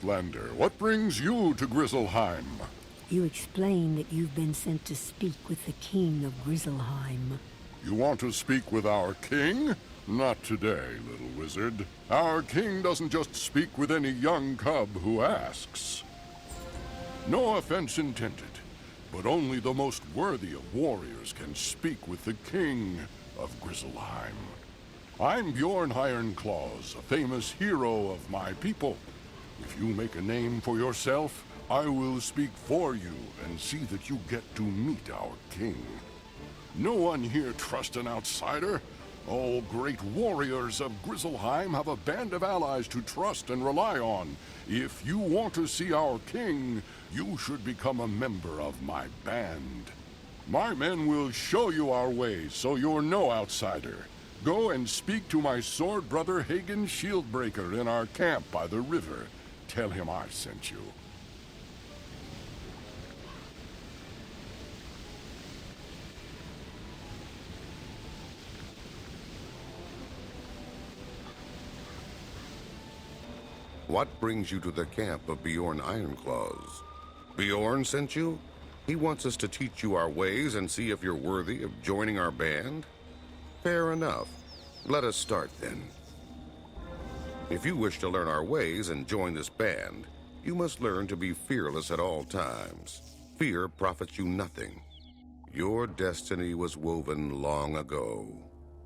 Outlander, what brings you to Grizzleheim? You explain that you've been sent to speak with the king of Grizzleheim. You want to speak with our king? Not today, little wizard. Our king doesn't just speak with any young cub who asks. No offense intended, but only the most worthy of warriors can speak with the king of Grizzleheim. I'm Bjorn Ironclaws, a famous hero of my people. If you make a name for yourself, I will speak for you and see that you get to meet our king. No one here trusts an outsider. All great warriors of Grizzleheim have a band of allies to trust and rely on. If you want to see our king, you should become a member of my band. My men will show you our ways, so you're no outsider. Go and speak to my sword brother Hagen Shieldbreaker in our camp by the river. Tell him I sent you. What brings you to the camp of Bjorn Ironclaws? Bjorn sent you? He wants us to teach you our ways and see if you're worthy of joining our band? Fair enough. Let us start then. If you wish to learn our ways and join this band, you must learn to be fearless at all times. Fear profits you nothing. Your destiny was woven long ago,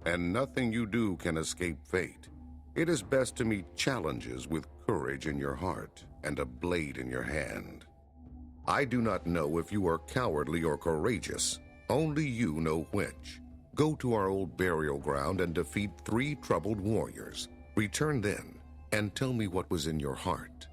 and nothing you do can escape fate. It is best to meet challenges with courage in your heart and a blade in your hand. I do not know if you are cowardly or courageous. Only you know which. Go to our old burial ground and defeat 3 troubled warriors. Return then, and tell me what was in your heart.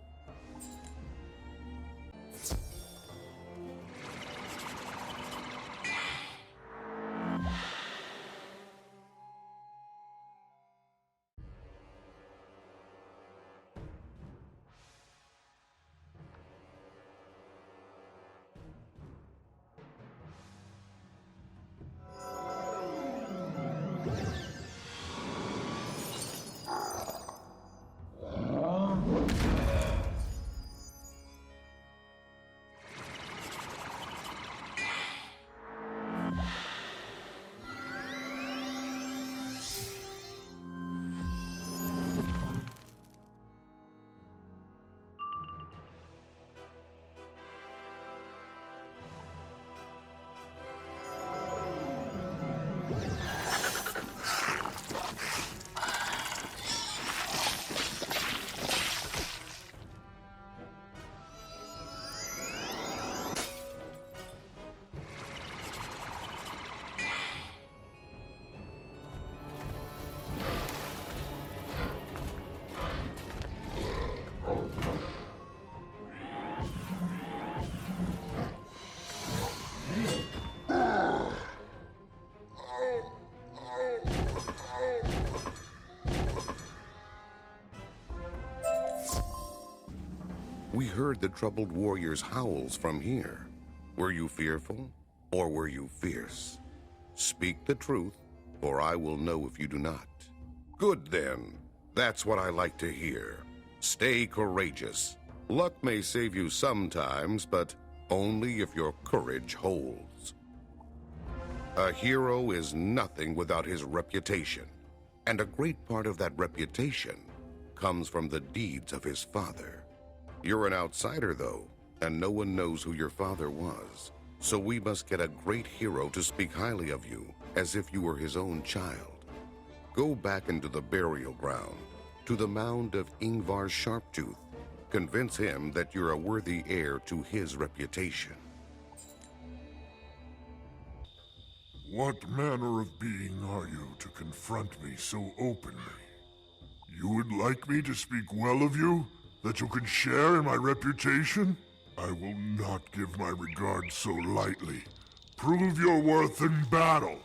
We heard the troubled warrior's howls from here. Were you fearful, or were you fierce? Speak the truth, or I will know if you do not. Good then. That's what I like to hear. Stay courageous. Luck may save you sometimes, but only if your courage holds. A hero is nothing without his reputation, and a great part of that reputation comes from the deeds of his father. You're an outsider, though, and no one knows who your father was. So we must get a great hero to speak highly of you, as if you were his own child. Go back into the burial ground, to the mound of Ingvar Sharptooth. Convince him that you're a worthy heir to his reputation. What manner of being are you to confront me so openly? You would like me to speak well of you? That you can share in my reputation? I will not give my regard so lightly. Prove your worth in battle.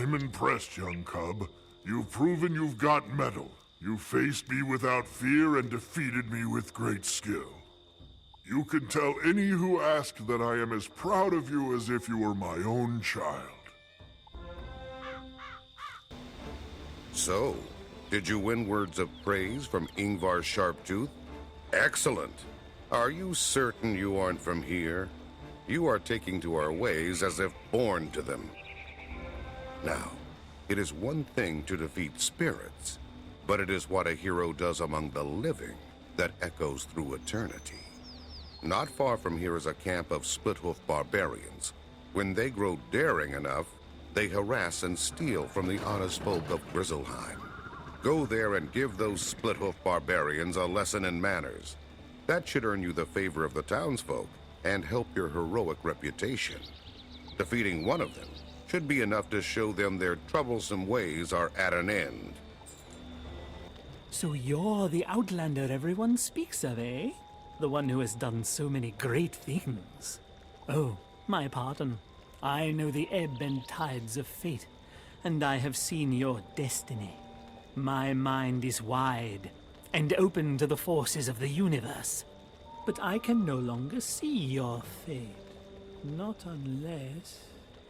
I'm impressed, young cub. You've proven you've got mettle. You faced me without fear and defeated me with great skill. You can tell any who ask that I am as proud of you as if you were my own child. So, did you win words of praise from Ingvar Sharptooth? Excellent. Are you certain you aren't from here? You are taking to our ways as if born to them. Now, it is one thing to defeat spirits, but it is what a hero does among the living that echoes through eternity. Not far from here is a camp of split-hoof barbarians. When they grow daring enough, they harass and steal from the honest folk of Grizzleheim. Go there and give those split-hoof barbarians a lesson in manners. That should earn you the favor of the townsfolk and help your heroic reputation. Defeating one of them should be enough to show them their troublesome ways are at an end. So you're the Outlander everyone speaks of, eh? The one who has done so many great things. Oh, my pardon. I know the ebb and tides of fate, and I have seen your destiny. My mind is wide and open to the forces of the universe. But I can no longer see your fate. Not unless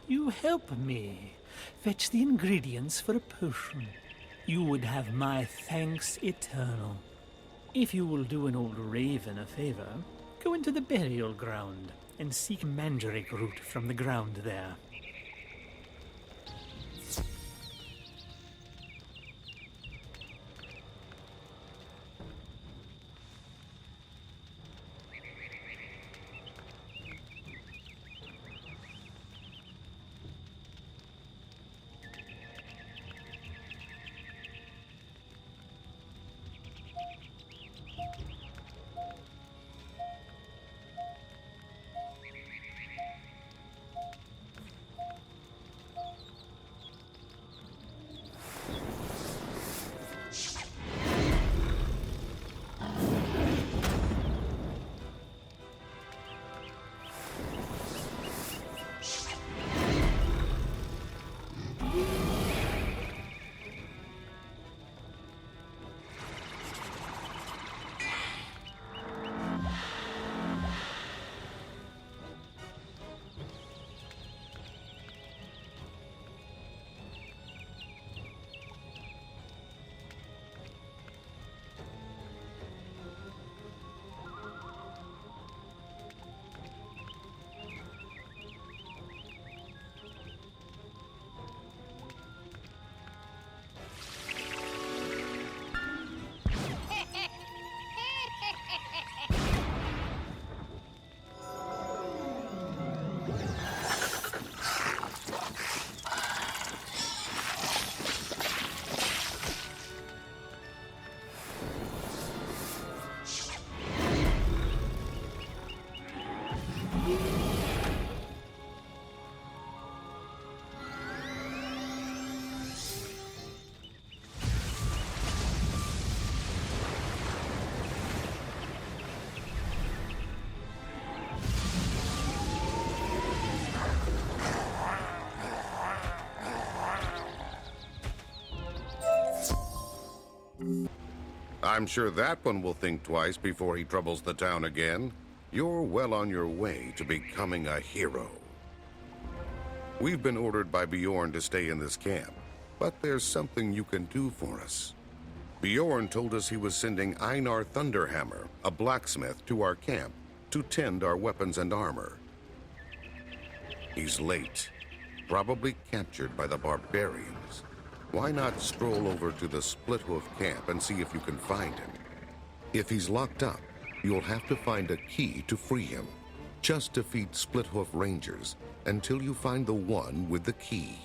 you help me fetch the ingredients for a potion. You would have my thanks eternal. If you will do an old raven a favor, go into the burial ground and seek mandrake root from the ground there. I'm sure that one will think twice before he troubles the town again. You're well on your way to becoming a hero. We've been ordered by Bjorn to stay in this camp, but there's something you can do for us. Bjorn told us he was sending Einar Thunderhammer, a blacksmith, to our camp to tend our weapons and armor. He's late, probably captured by the barbarians. Why not stroll over to the Split-Hoof camp and see if you can find him? If he's locked up, you'll have to find a key to free him. Just defeat Splithoof Rangers until you find the one with the key.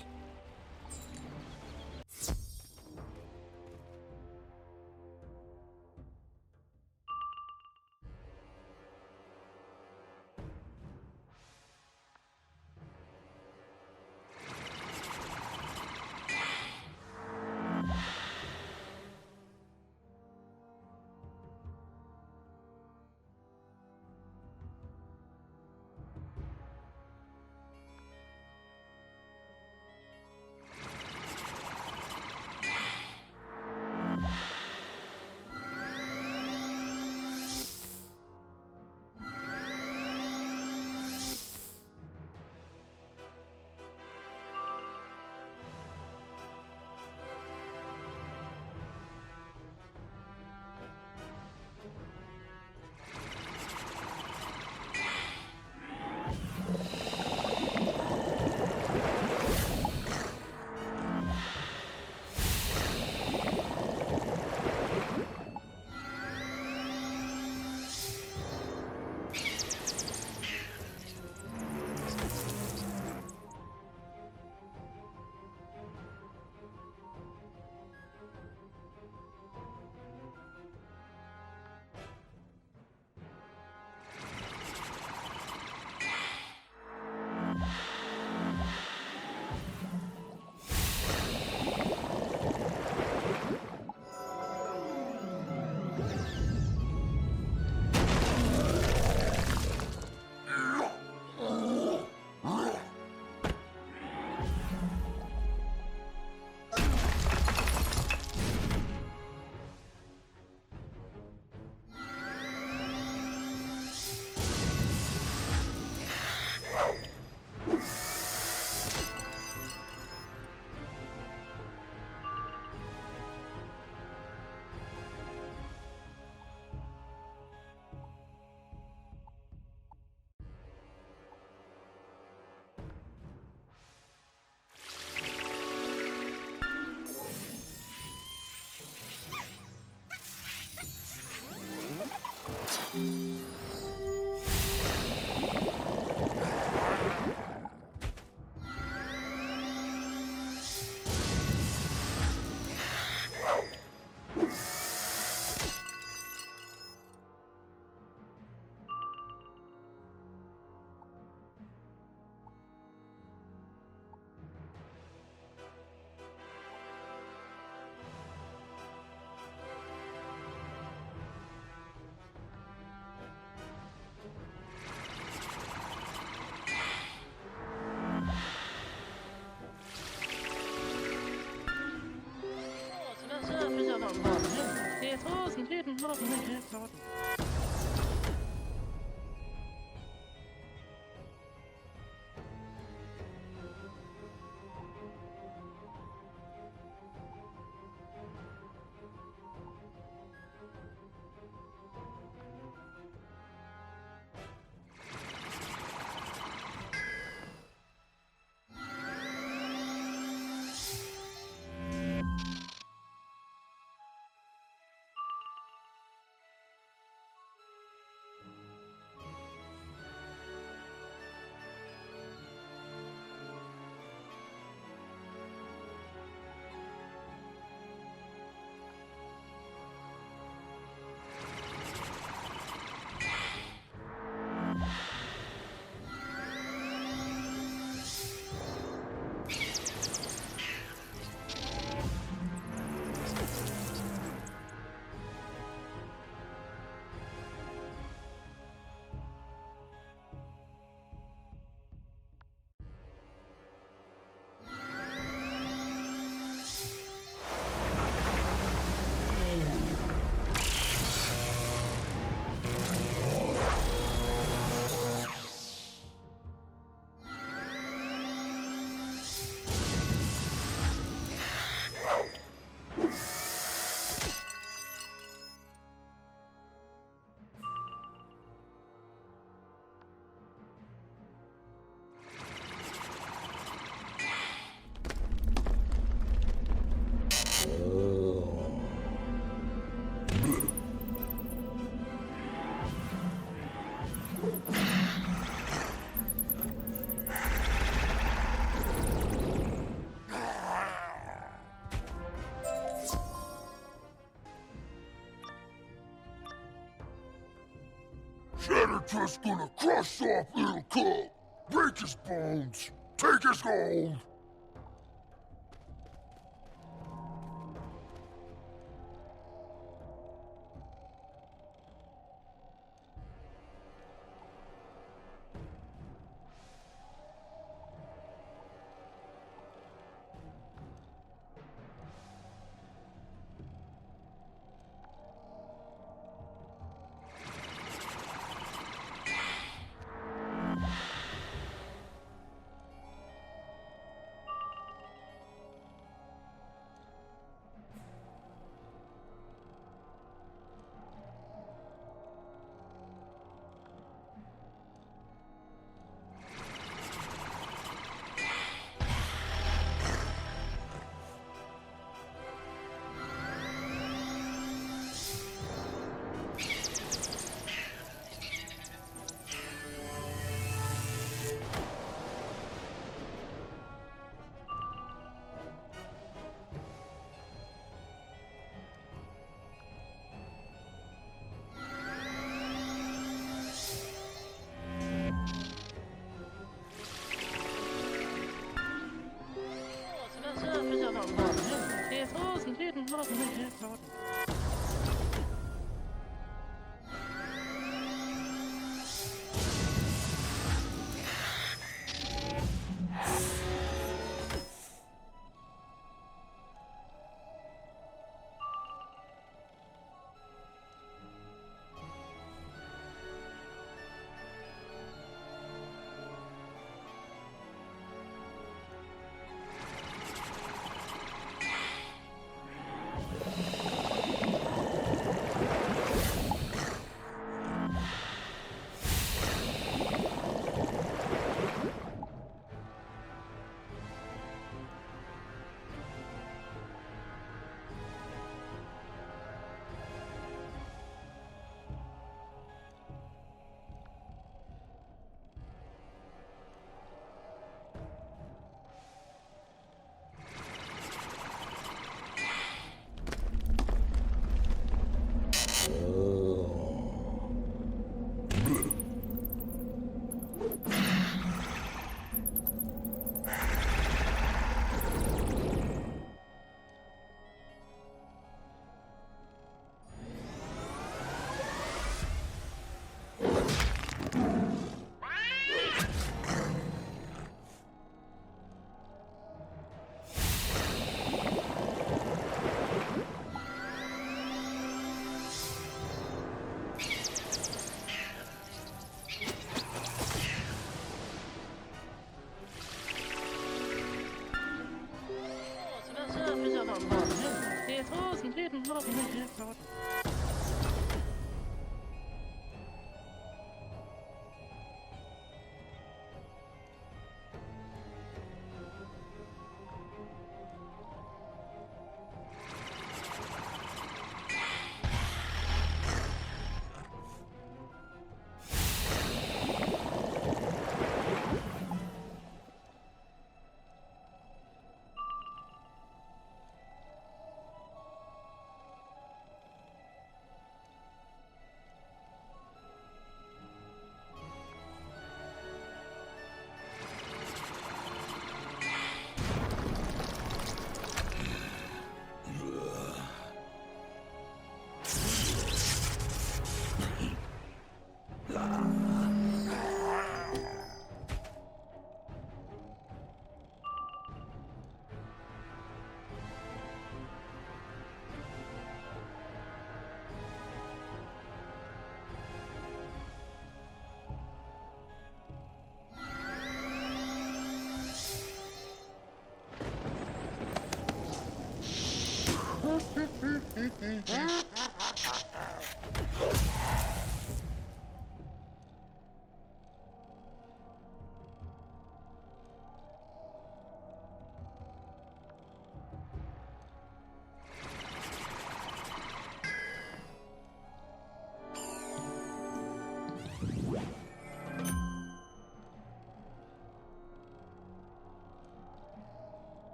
Janitor's gonna crush off little cub, break his bones, take his gold.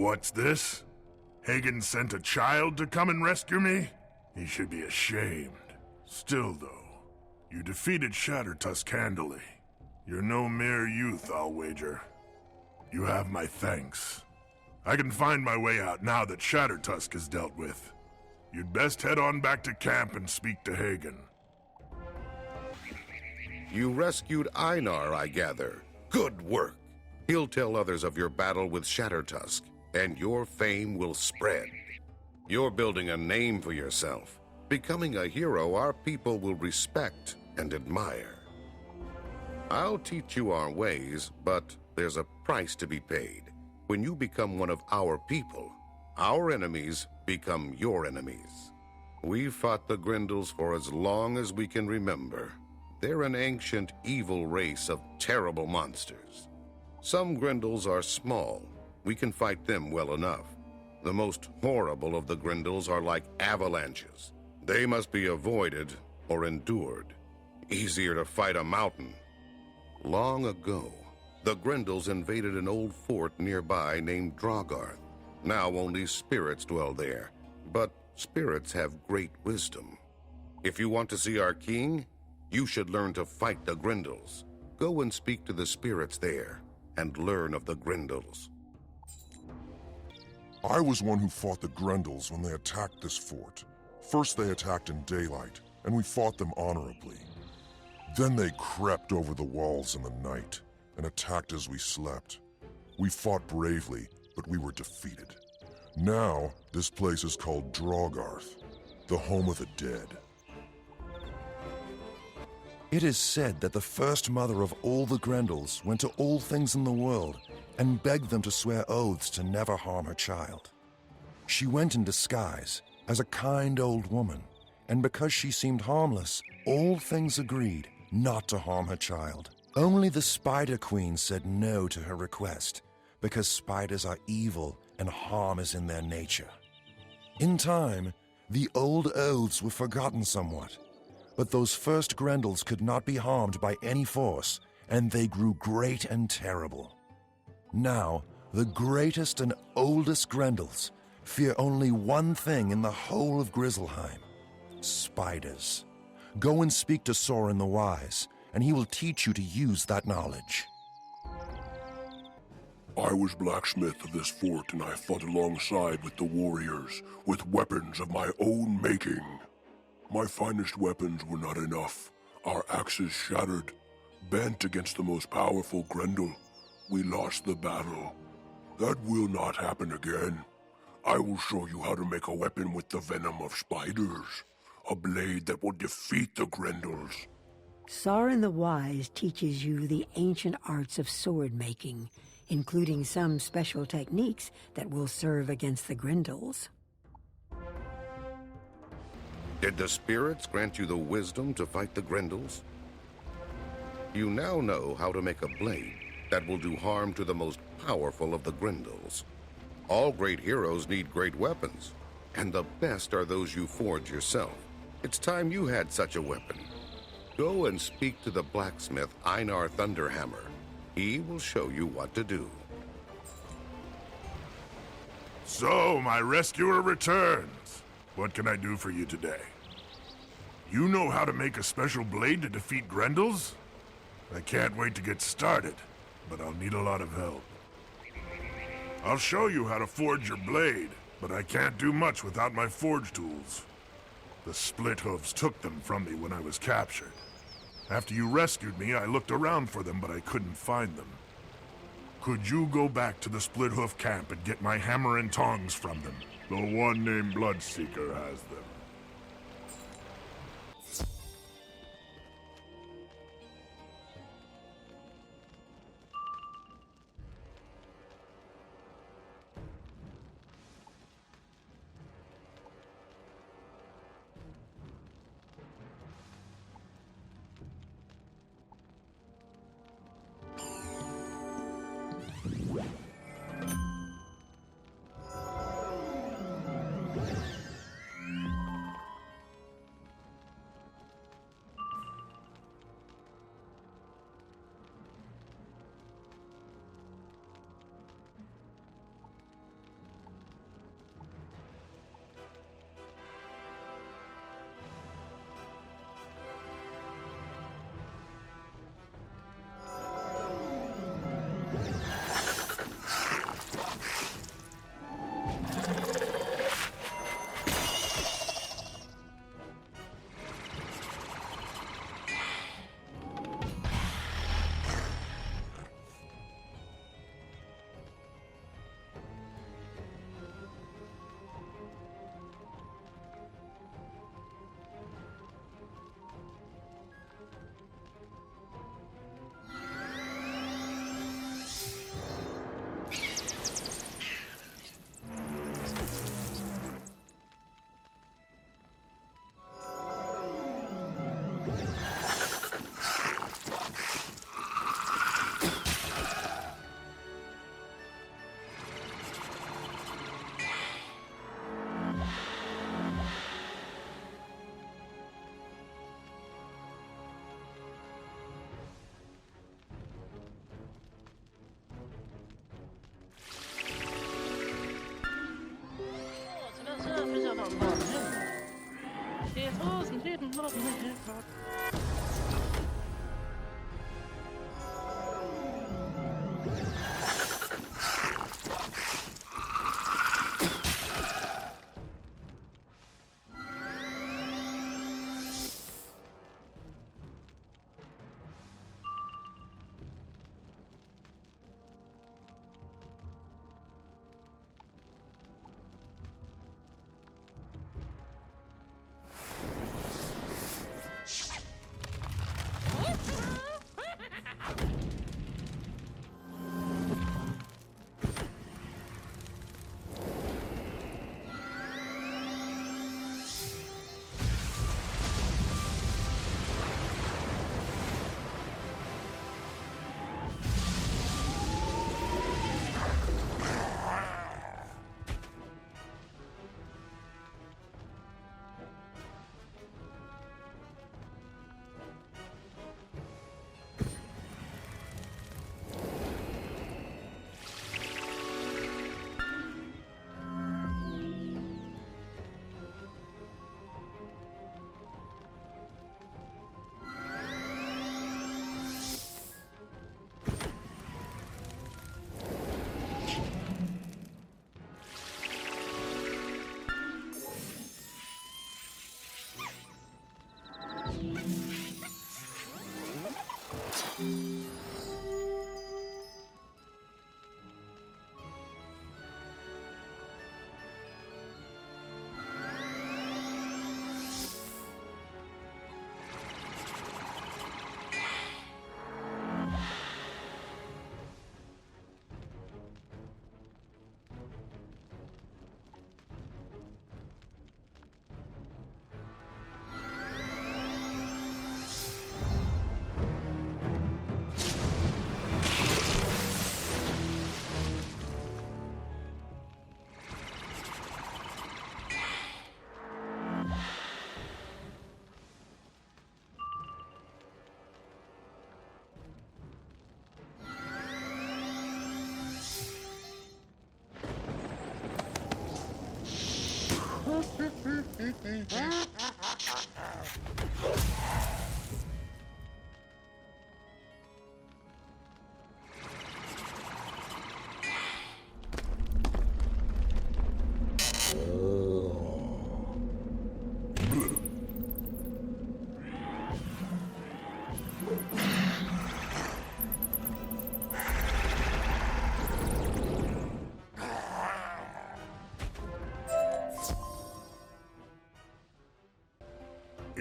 What's this? Hagen sent a child to come and rescue me? He should be ashamed. Still, though, you defeated Shattertusk handily. You're no mere youth, I'll wager. You have my thanks. I can find my way out now that Shattertusk is dealt with. You'd best head on back to camp and speak to Hagen. You rescued Einar, I gather. Good work. He'll tell others of your battle with Shattertusk, and your fame will spread. You're building a name for yourself. Becoming a hero our people will respect and admire. I'll teach you our ways, but there's a price to be paid. When you become one of our people, our enemies become your enemies. We've fought the Grendels for as long as we can remember. They're an ancient, evil race of terrible monsters. Some Grendels are small. We can fight them well enough. The most horrible of the Grendels are like avalanches. They must be avoided or endured. Easier to fight a mountain. Long ago, the Grendels invaded an old fort nearby named Drogarth. Now only spirits dwell there, but spirits have great wisdom. If you want to see our king, you should learn to fight the Grendels. Go and speak to the spirits there, and learn of the Grendels. I was one who fought the Grendels when they attacked this fort. First they attacked in daylight, and we fought them honorably. Then they crept over the walls in the night, and attacked as we slept. We fought bravely, but we were defeated. Now, this place is called Drogarth, the home of the dead. It is said that the first mother of all the Grendels went to all things in the world and begged them to swear oaths to never harm her child. She went in disguise as a kind old woman, and because she seemed harmless, all things agreed not to harm her child. Only the Spider Queen said no to her request, because spiders are evil and harm is in their nature. In time, the old oaths were forgotten somewhat, but those first Grendels could not be harmed by any force, and they grew great and terrible. Now, the greatest and oldest Grendels fear only one thing in the whole of Grizzleheim: spiders. Go and speak to Soren the Wise, and he will teach you to use that knowledge. I was blacksmith of this fort, and I fought alongside with the warriors, with weapons of my own making. My finest weapons were not enough. Our axes shattered. Bent against the most powerful Grendel, we lost the battle. That will not happen again. I will show you how to make a weapon with the venom of spiders. A blade that will defeat the Grendels. Soren the Wise teaches you the ancient arts of sword making, including some special techniques that will serve against the Grendels. Did the spirits grant you the wisdom to fight the Grendels? You now know how to make a blade that will do harm to the most powerful of the Grendels. All great heroes need great weapons, and the best are those you forge yourself. It's time you had such a weapon. Go and speak to the blacksmith Einar Thunderhammer. He will show you what to do. So, my rescuer returns. What can I do for you today? You know how to make a special blade to defeat Grendels? I can't wait to get started, but I'll need a lot of help. I'll show you how to forge your blade, but I can't do much without my forge tools. The split hooves took them from me when I was captured. After you rescued me, I looked around for them, but I couldn't find them. Could you go back to the split hoof camp and get my hammer and tongs from them? The one named Bloodseeker has them.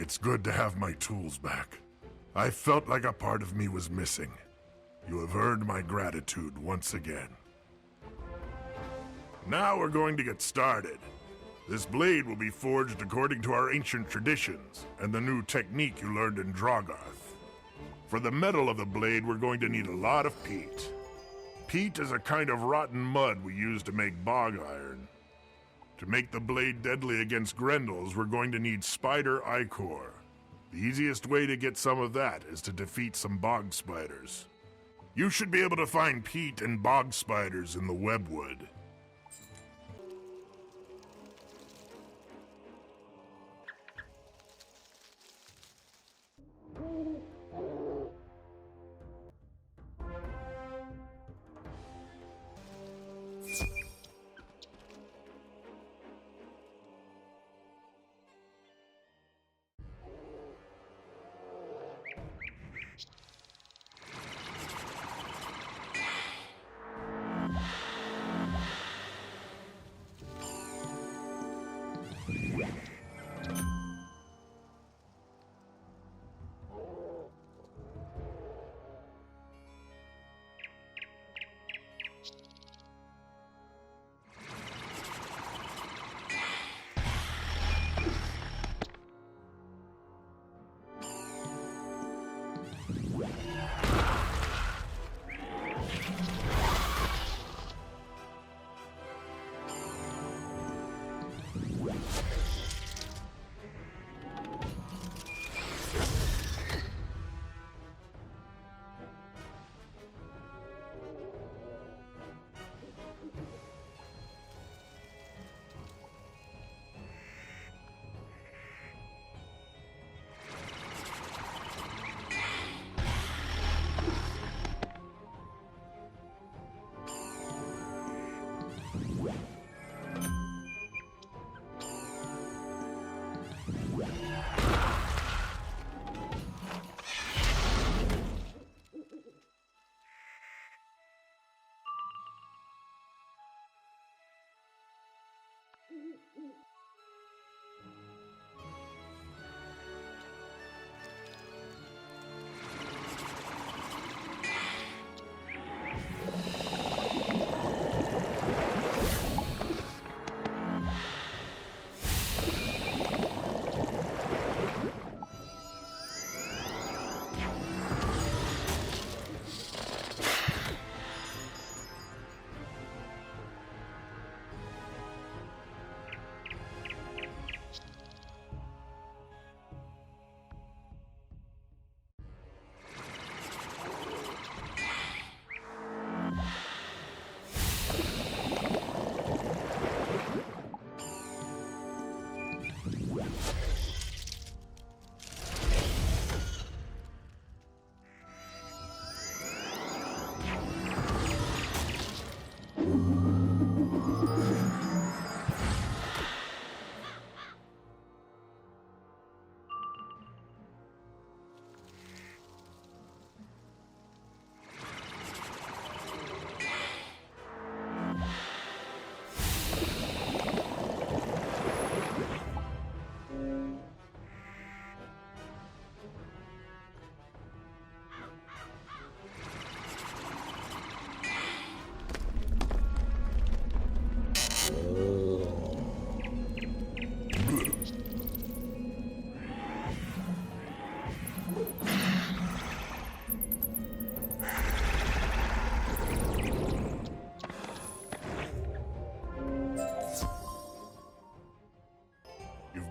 It's good to have my tools back. I felt like a part of me was missing. You have earned my gratitude once again. Now we're going to get started. This blade will be forged according to our ancient traditions and the new technique you learned in Drogarth. For the metal of the blade, we're going to need a lot of peat. Peat is a kind of rotten mud we use to make bog iron. To make the blade deadly against Grendels, we're going to need spider ichor. The easiest way to get some of that is to defeat some bog spiders. You should be able to find peat and bog spiders in the webwood.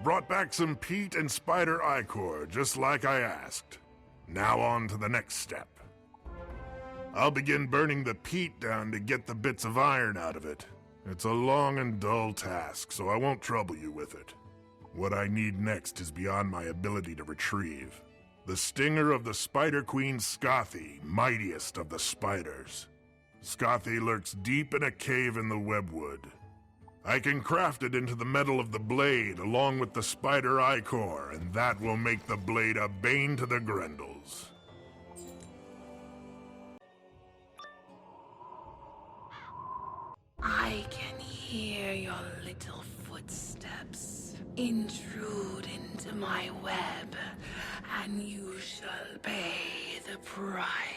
Brought back some peat and spider ichor, just like I asked. Now on to the next step. I'll begin burning the peat down to get the bits of iron out of it. It's a long and dull task, so I won't trouble you with it. What I need next is beyond my ability to retrieve. The stinger of the Spider Queen Scothy, mightiest of the spiders. Scothy lurks deep in a cave in the webwood. I can craft it into the metal of the blade along with the spider ichor, and that will make the blade a bane to the Grendels. I can hear your little footsteps intrude into my web, and you shall pay the price.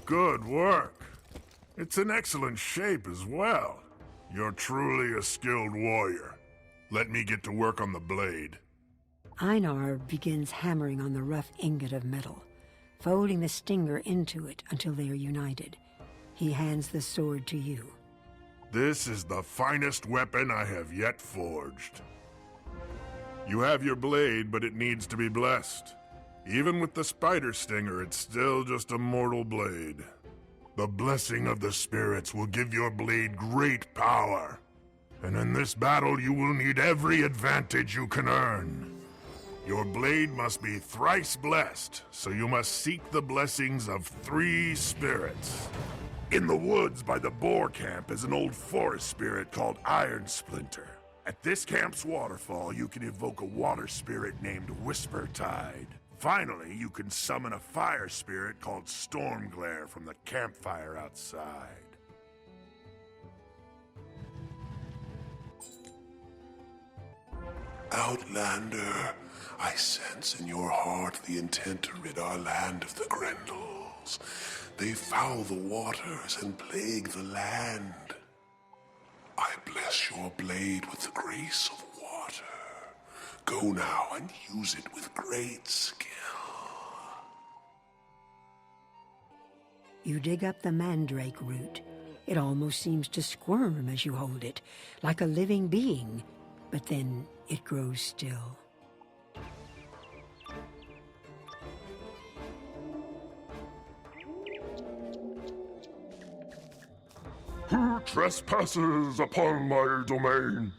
Good work. It's in excellent shape as well. You're truly a skilled warrior. Let me get to work on the blade. Einar begins hammering on the rough ingot of metal, folding the stinger into it until they are united. He hands the sword to you. This is the finest weapon I have yet forged. You have your blade, but it needs to be blessed. Even with the spider stinger, it's still just a mortal blade. The blessing of the spirits will give your blade great power. And in this battle, you will need every advantage you can earn. Your blade must be thrice blessed, so you must seek the blessings of 3 spirits. In the woods by the boar camp is an old forest spirit called Iron Splinter. At this camp's waterfall, you can evoke a water spirit named Whisper Tide. Finally, you can summon a fire spirit called Storm Glare from the campfire outside. Outlander, I sense in your heart the intent to rid our land of the Grendels. They foul the waters and plague the land. I bless your blade with the grace of water. Go now and use it with great skill. You dig up the mandrake root. It almost seems to squirm as you hold it, like a living being, but then it grows still. Who trespasses upon my domain?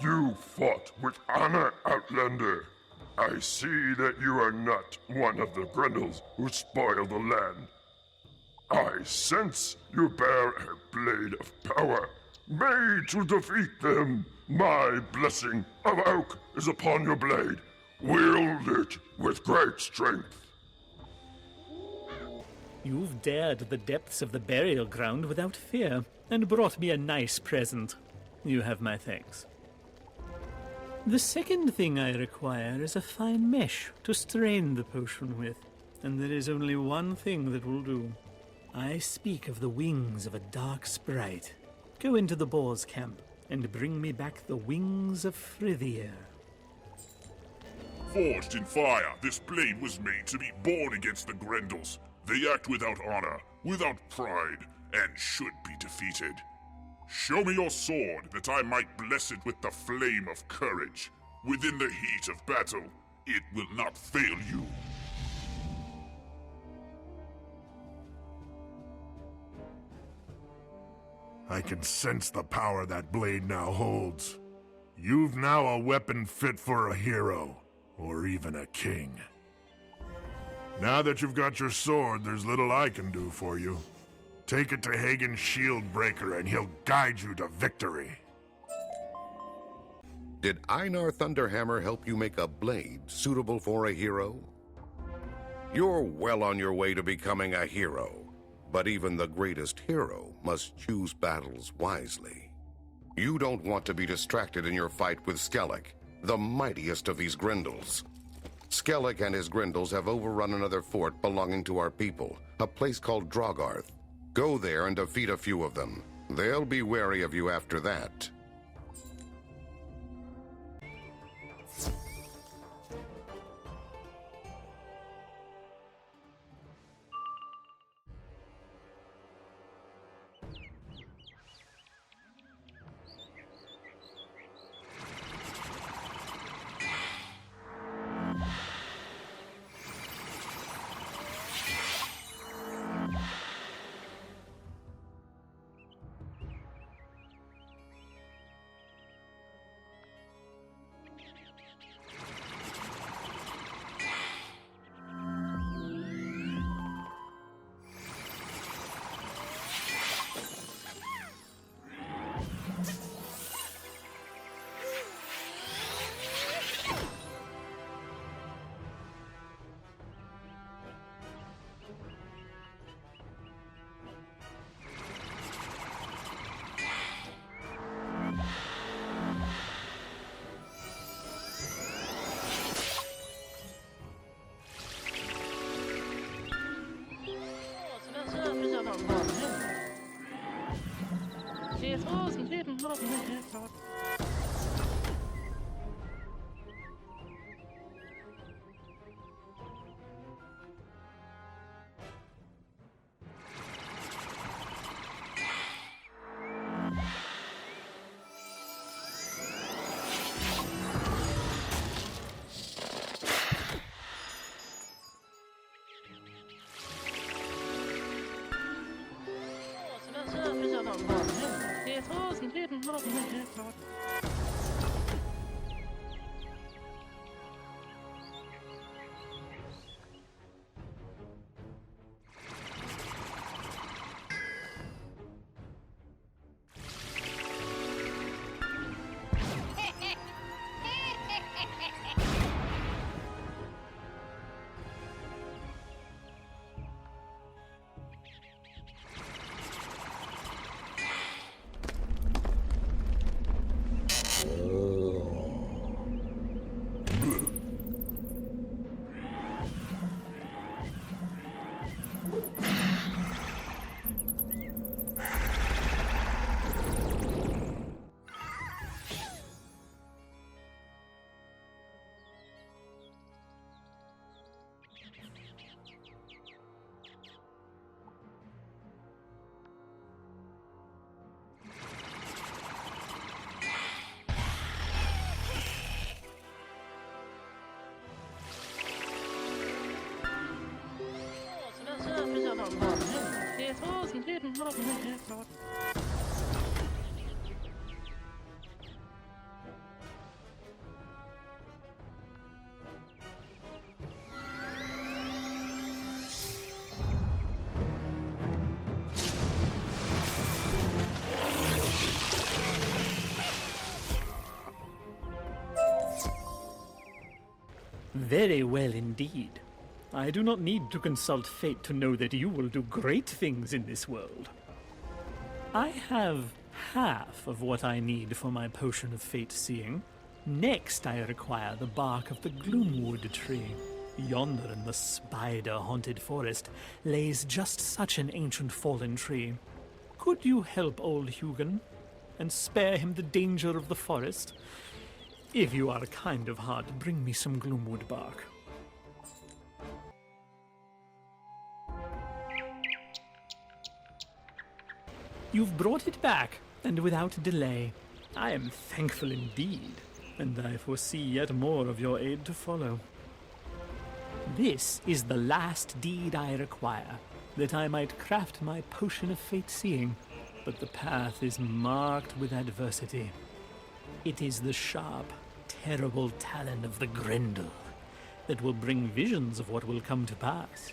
You fought with honor, Outlander. I see that you are not one of the Grendels who spoil the land. I sense you bear a blade of power, made to defeat them. My blessing of oak is upon your blade. Wield it with great strength. You've dared the depths of the burial ground without fear, and brought me a nice present. You have my thanks. The second thing I require is a fine mesh to strain the potion with, and there is only one thing that will do. I speak of the wings of a dark sprite. Go into the boar's camp and bring me back the wings of Frithir. Forged in fire, this blade was made to be born against the Grendels. They act without honor, without pride, and should be defeated. Show me your sword, that I might bless it with the flame of courage. Within the heat of battle, it will not fail you. I can sense the power that blade now holds. You've now a weapon fit for a hero, or even a king. Now that you've got your sword, there's little I can do for you. Take it to Hagen's shield breaker and he'll guide you to victory. Did Einar Thunderhammer help you make a blade suitable for a hero? You're well on your way to becoming a hero, but even the greatest hero must choose battles wisely. You don't want to be distracted in your fight with Skellig, the mightiest of these Grendels. Skellig and his Grendels have overrun another fort belonging to our people, a place called Drogarth. Go there and defeat a few of them. They'll be wary of you after that. Very well indeed. I do not need to consult fate to know that you will do great things in this world. I have half of what I need for my potion of fate seeing. Next, I require the bark of the gloomwood tree. Yonder in the spider-haunted forest lays just such an ancient fallen tree. Could you help old Hugin and spare him the danger of the forest? If you are kind of heart, bring me some gloomwood bark. You've brought it back, and without delay. I am thankful indeed, and I foresee yet more of your aid to follow. This is the last deed I require, that I might craft my potion of fate seeing, but the path is marked with adversity. It is the sharp, terrible talon of the Grendel that will bring visions of what will come to pass.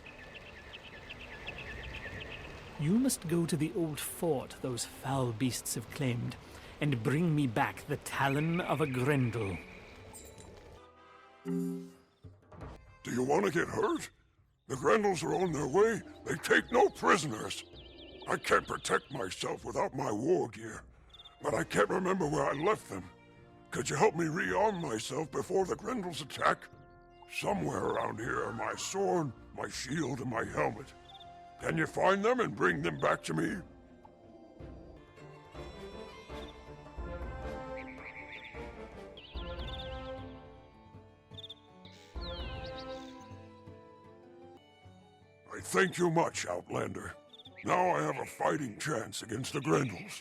You must go to the old fort those foul beasts have claimed, and bring me back the talon of a Grendel. Do you want to get hurt? The Grendels are on their way. They take no prisoners. I can't protect myself without my war gear, but I can't remember where I left them. Could you help me rearm myself before the Grendels attack? Somewhere around here are my sword, my shield, and my helmet. Can you find them and bring them back to me? I thank you much, Outlander. Now I have a fighting chance against the Grendels.